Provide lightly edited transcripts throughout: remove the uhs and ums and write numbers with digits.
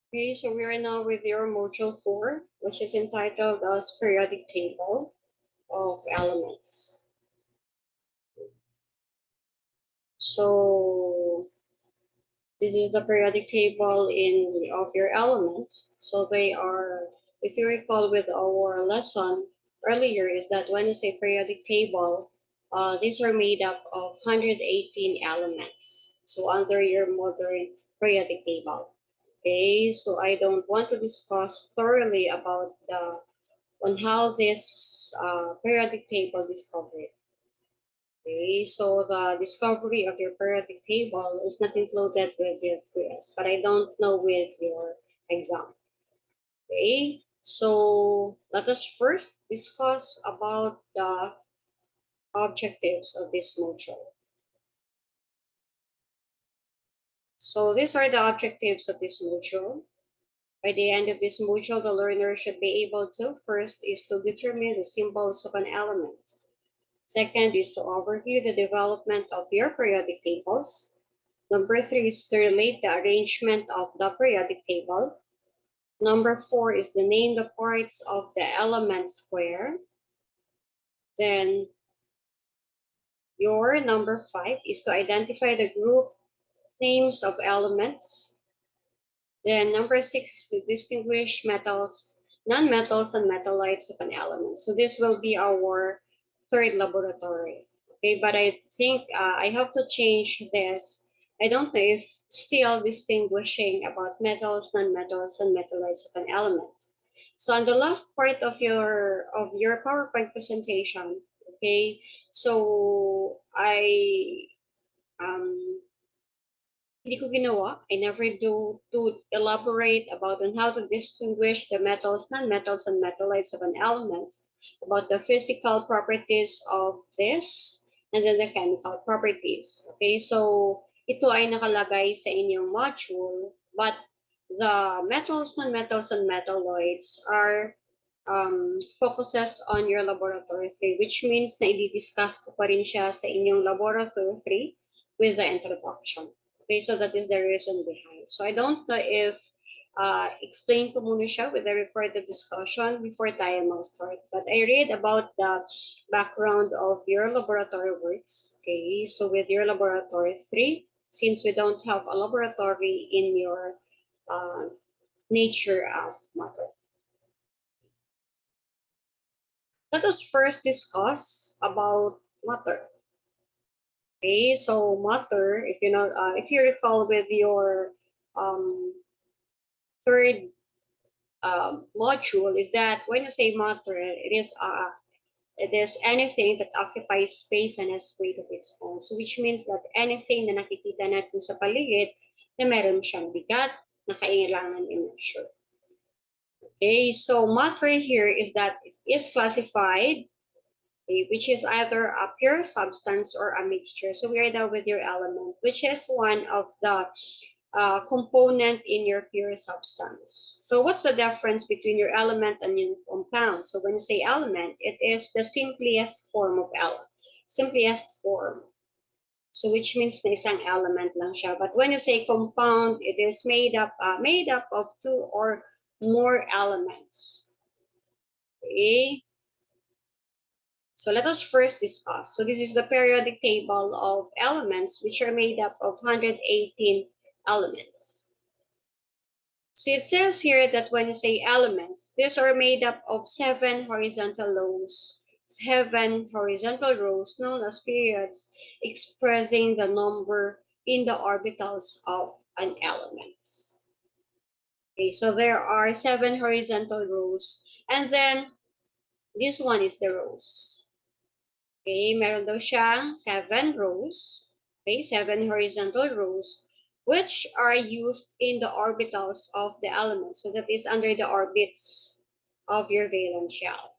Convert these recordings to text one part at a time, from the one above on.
Okay, so we are now with your module 4, which is entitled as Periodic Table of Elements. So this is the periodic table of your elements. So they are, if you recall with our lesson earlier, is that when you say periodic table, these are made up of 118 elements. So under your modern periodic table. Okay, so I don't want to discuss thoroughly about the on how this periodic table discovered. Okay, so the discovery of your periodic table is not included with your quiz, but I don't know with your exam. Okay, so let us first discuss about the objectives of this module. So these are the objectives of this module. By the end of this module, the learner should be able to, first is to determine the symbols of an element. Second is to overview the development of your periodic tables. Number 3 is to relate the arrangement of the periodic table. Number 4 is to name the parts of the element square. Then your number 5 is to identify the group names of elements. Then number 6 is to distinguish metals, non-metals, and metallites of an element. So this will be our third laboratory. Okay, but I think I have to change this. I don't know if still distinguishing about metals, non-metals, and metallites of an element. So on the last part of your PowerPoint presentation, okay, so um, hindi ko ginawa. I never do to elaborate about on how to distinguish the metals, non-metals, and metallites of an element, about the physical properties of this, and then the chemical properties. Okay, so ito ay nakalagay sa inyong module, but the metals, non-metals, and metalloids are focuses on your laboratory 3, which means na i-discuss ko pa rin siya sa inyong laboratory 3 with the introduction. Okay, so that is the reason behind. So I don't know if explain ko muna siya with the recorded discussion before tayo mag-start. But I read about the background of your laboratory works. Okay, so with your laboratory 3, since we don't have a laboratory in your nature of matter. Let us first discuss about matter. Okay, so matter, if you know, if you recall with your um, third module, is that when you say matter, it is anything that occupies space and has weight of its own. So which means that anything na nakikita natin sa paligid na meron siyang bigat na kailangan i-measure. Okay, so matter here is that it is classified, which is either a pure substance or a mixture. So we are now with your element, which is one of the component in your pure substance. So what's the difference between your element and your compound? So when you say element, it is the simplest form of element. Simplest form. So which means na isang element lang siya. But when you say compound, it is made up of two or more elements. Okay. So let us first discuss. So this is the periodic table of elements, which are made up of 118 elements. So it says here that when you say elements, these are made up of 7 horizontal rows, known as periods, expressing the number in the orbitals of an element. Okay, so there are 7 horizontal rows, and then this one is the rows. Okay, meron daw siyang 7 rows. Okay, 7 horizontal rows, which are used in the orbitals of the elements. So that is under the orbits of your valence shell.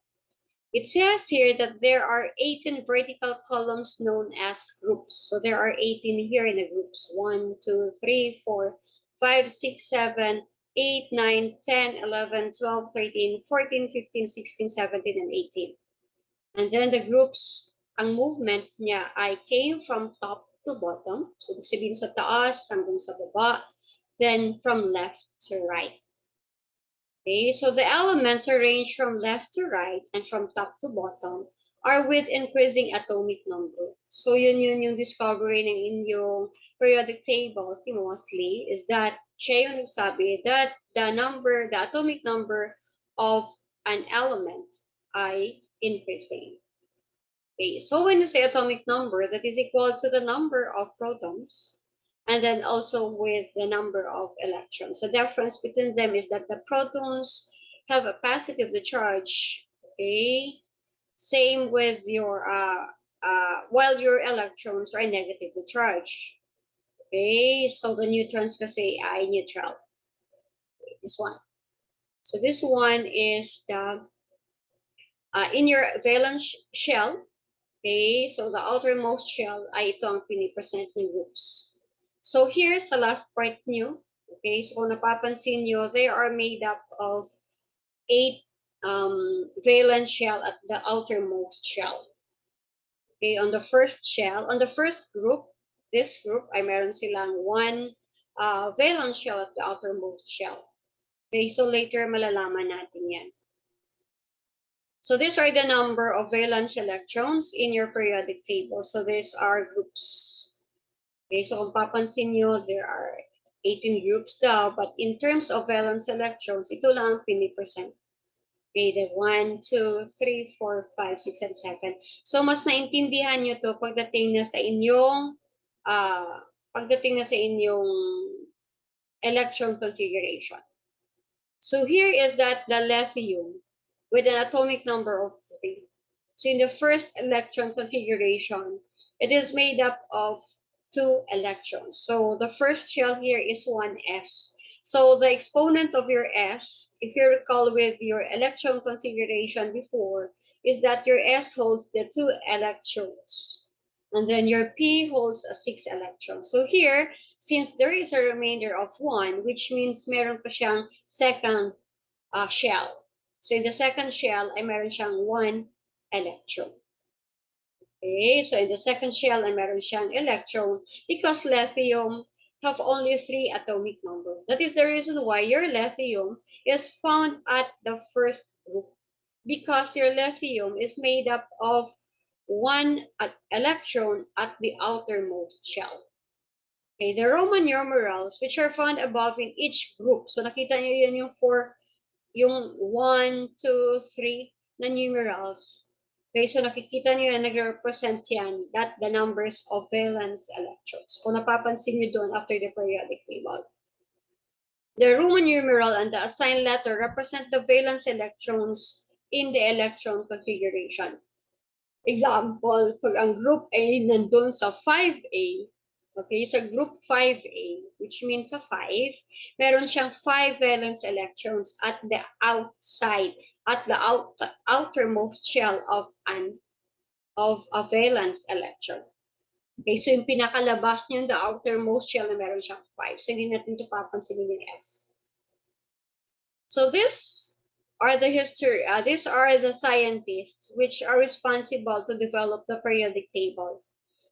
It says here that there are 18 vertical columns known as groups. So there are 18 here in the groups. 1, 2, 3, 4, 5, 6, 7, 8, 9, 10, 11, 12, 13, 14, 15, 16, 17, and 18. And then the groups, ang movement niya ay came from top to bottom. So, sabihin sa taas hanggang sa baba, then from left to right. Okay, so the elements arranged from left to right and from top to bottom are with increasing atomic number. So yun yung discovery ng inyong periodic table mostly is that siya yung nagsabi that the atomic number of an element ay increasing. Okay, so when you say atomic number, that is equal to the number of protons and then also with the number of electrons. The difference between them is that the protons have a positively charge, okay? Same with your, while your electrons are negatively charged, okay? So the neutrons kasi ay neutral, okay, this one. So this one is the, in your valence shell, okay, so the outermost shell ay ito ang pinipresent ng groups. So here's the last part nyo. Okay, so kung napapansin nyo, they are made up of 8 valence shell at the outermost shell. Okay, on the first shell, on the first group, this group ay meron silang 1 valence shell at the outermost shell. Okay, so later malalaman natin yan. So these are the number of valence electrons in your periodic table. So these are groups. Okay, so kung papansin nyo, there are 18 groups daw, but in terms of valence electrons, ito lang ang pinipresent. Okay, the 1, 2, 3, 4, 5, 6, and 7. So mas naintindihan nyo to pagdating na sa inyong electron configuration. So here is that the lithium with an atomic number of 3. So in the first electron configuration, it is made up of 2 electrons. So the first shell here is 1s. So the exponent of your s, if you recall with your electron configuration before, is that your s holds the 2 electrons. And then your p holds a 6 electrons. So here, since there is a remainder of 1, which means meron pa siyang second shell. So in the second shell, ay meron siyang 1 electron. Okay, so in the second shell, ay meron siyang electron because lithium have only 3 atomic number. That is the reason why your lithium is found at the first group, because your lithium is made up of 1 electron at the outermost shell. Okay, the Roman numerals, which are found above in each group. So nakita nyo yun yung 4, yung 1, 2, 3 na numerals. Okay, so nakikita nyo yan, nag-represent yan, that the numbers of valence electrons. Kung napapansin nyo doon after the periodic table. The Roman numeral and the assigned letter represent the valence electrons in the electron configuration. Example, pag ang group A nandun sa 5A, okay, sa group 5A, which means a 5, meron siyang 5 valence electrons at the outside, at the outermost shell of a valence electron. Okay, so yung pinakalabas niya, the outermost shell na meron siyang 5. So hindi natin ito papansinin yung S. So these are the scientists which are responsible to develop the periodic table.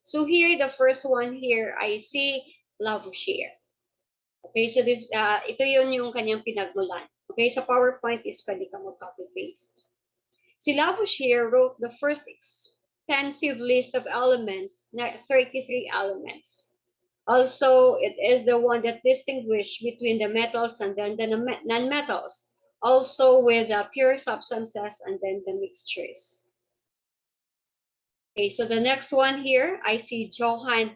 So here, the first one here, I see Lavoisier. Okay, so this, ito yun yung kanyang pinagmulan. Okay, sa PowerPoint is pwede ka mag-copy-paste. Si Lavoisier wrote the first extensive list of elements, 33 elements. Also, it is the one that distinguished between the metals and then the non-metals. Also with the pure substances and then the mixtures. Okay, so the next one here, I see Johann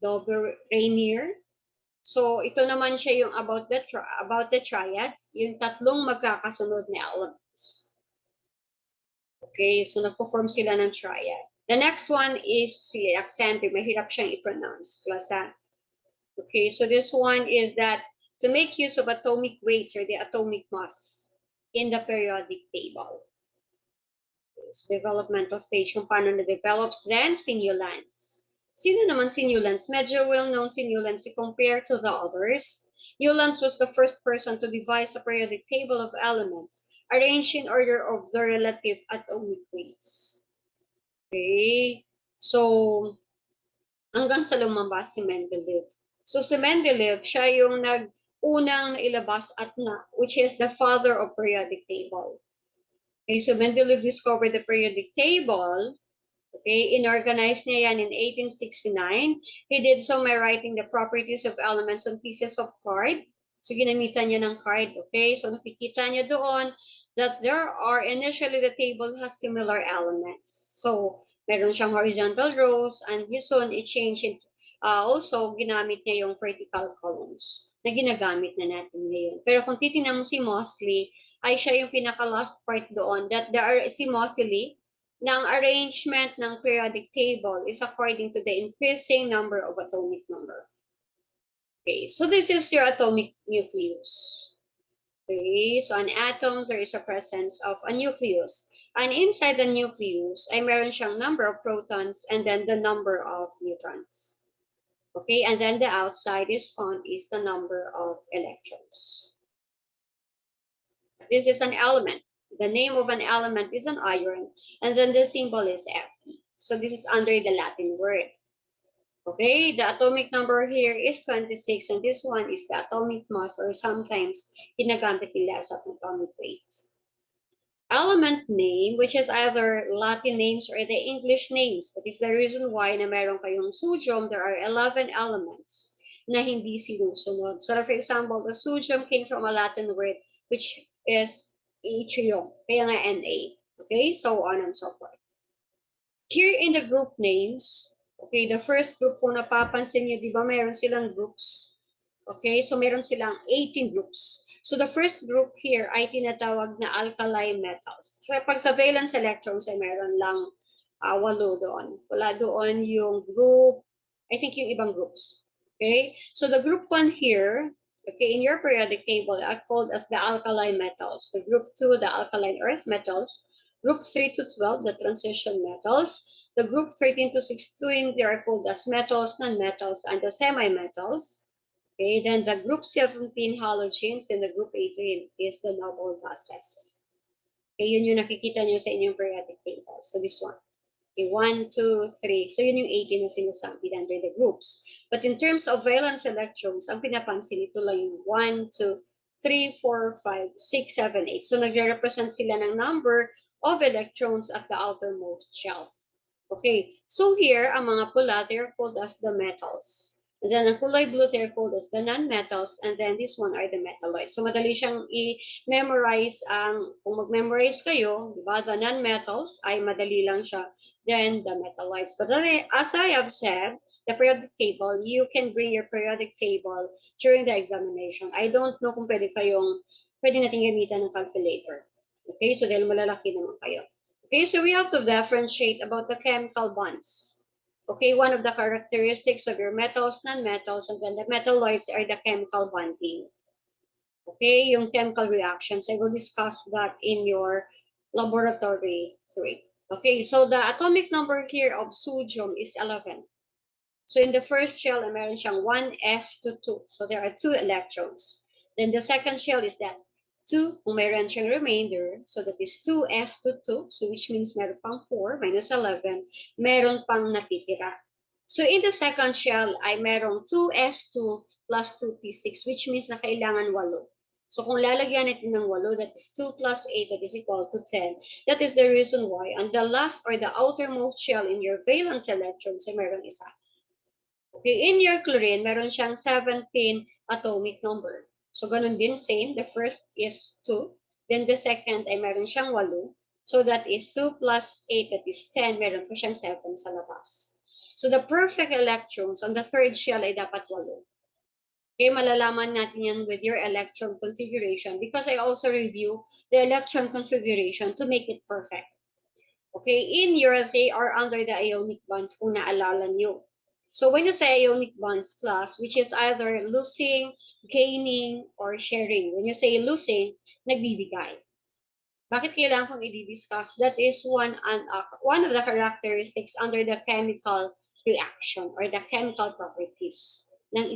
Dobereinier. So ito naman siya yung about the triads, yung tatlong magkakasunod na elements. Okay, so nagpo-form sila ng triad. The next one is si Alexander, mahirap siyang i-pronounce. Klasa. Okay, so this one is that to make use of atomic weights or the atomic mass in the periodic table. So developmental stage kung paano na-develops, then si Newlands. Sino naman si Newlands? Medyo well-known si Newlands compared to the others. Newlands was the first person to devise a periodic table of elements arranged in order of the relative atomic weights. Okay, so hanggang sa lumabas si Mendeleev. So si Mendeleev, siya yung unang nailabas which is the father of periodic table. Okay, so Mendeleev discovered the periodic table. Okay, inorganized niya yan in 1869. He did so by writing the properties of elements on pieces of card. So ginamitan niya ng card. Okay, so nakikita niya doon that there are, initially the table has similar elements. So meron siyang horizontal rows and soon it changed it. Also, ginamit niya yung vertical columns na ginagamit na natin ngayon. Pero kung titingnan mo si Moseley, ay siya yung pinaka-last part doon that there are, si Moseley, ng arrangement ng periodic table is according to the increasing number of atomic number. Okay, so this is your atomic nucleus. Okay, so an atom, there is a presence of a nucleus. And inside the nucleus, ay meron siyang number of protons and then the number of neutrons. Okay, and then the outside is found is the number of electrons. This is an element. The name of an element is an ion, and then the symbol is Fe. So this is under the Latin word. Okay, the atomic number here is 26, and this one is the atomic mass, or sometimes ginagamit nila as atomic weight. Element name, which is either Latin names or the English names. That is the reason why na meron kayong sodium, there are 11 elements na hindi sinusunod. So for example, the sodium came from a Latin word which is yttrium, kaya nga Na. Okay, so on and so forth. Here in the group names, okay, the first group kung napapansin nyo, di ba meron silang groups? Okay, so meron silang 18 groups. So the first group here ay tinatawag na alkali metals. So pag sa valence electrons ay meron lang 8 doon. Wala doon yung group, I think yung ibang groups. Okay, so the group 1 here, okay, in your periodic table are called as the alkali metals. The group 2, the alkaline earth metals. Group 3 to 12, the transition metals. The group 13 to 16, they are called as metals, non-metals, and the semi-metals. Okay, then the group 17 halogens and the group 18 is the noble gases. Okay, yun yung nakikita nyo sa inyong periodic table. So this one. Okay, 1, 2, 3. So yun yung 18 na sinasabi under the groups. But in terms of valence electrons, ang pinapansin ito lang yung 1, 2, 3, 4, 5, 6, 7, 8. So nagre-represent sila ng number of electrons at the outermost shell. Okay, so here, ang mga pula, they're called as the metals. And then ang kulay blue, they're called as the non-metals. And then this one are the metalloids. So madali siyang i-memorize. Kung mag-memorize kayo, di ba, the non-metals ay madali lang siya. Then the metalloids. But as I have said, the periodic table, you can bring your periodic table during the examination. I don't know kung pwede natin gamitan ng calculator. Okay, so dahil malalaki naman kayo. Okay, so we have to differentiate about the chemical bonds. Okay, one of the characteristics of your metals, non-metals, and then the metalloids are the chemical bonding. Okay, yung chemical reactions. I will discuss that in your laboratory 3. Okay, so the atomic number here of sodium is 11. So in the first shell, meron siyang 1s to 2. So there are 2 electrons. Then the second shell is that 2, kung meron siyang remainder, so that is 2s to 2, so which means meron pang 4 minus 11, meron pang natitira. So in the second shell ay merong 2s2 plus 2p6, which means na kailangan 8. So kung lalagyan natin ng 8, that is 2 plus 8, that is equal to 10. That is the reason why on the last or the outermost shell in your valence electrons ay meron isa. Okay, in your chlorine, meron siyang 17 atomic number. So, ganun din, same. The first is 2. Then, the second ay meron siyang 8. So, that is 2 plus 8, that is 10. Meron pa siyang 7 sa labas. So, the perfect electrons on the third shell ay dapat 8. Okay, malalaman natin yan with your electron configuration because I also review the electron configuration to make it perfect. Okay, they are under the ionic bonds kung naalala nyo. So when you say ionic bonds class, which is either losing, gaining, or sharing. When you say losing, nagbibigay. Bakit kailangan kong i-discuss? That is one of the characteristics under the chemical reaction or the chemical properties ng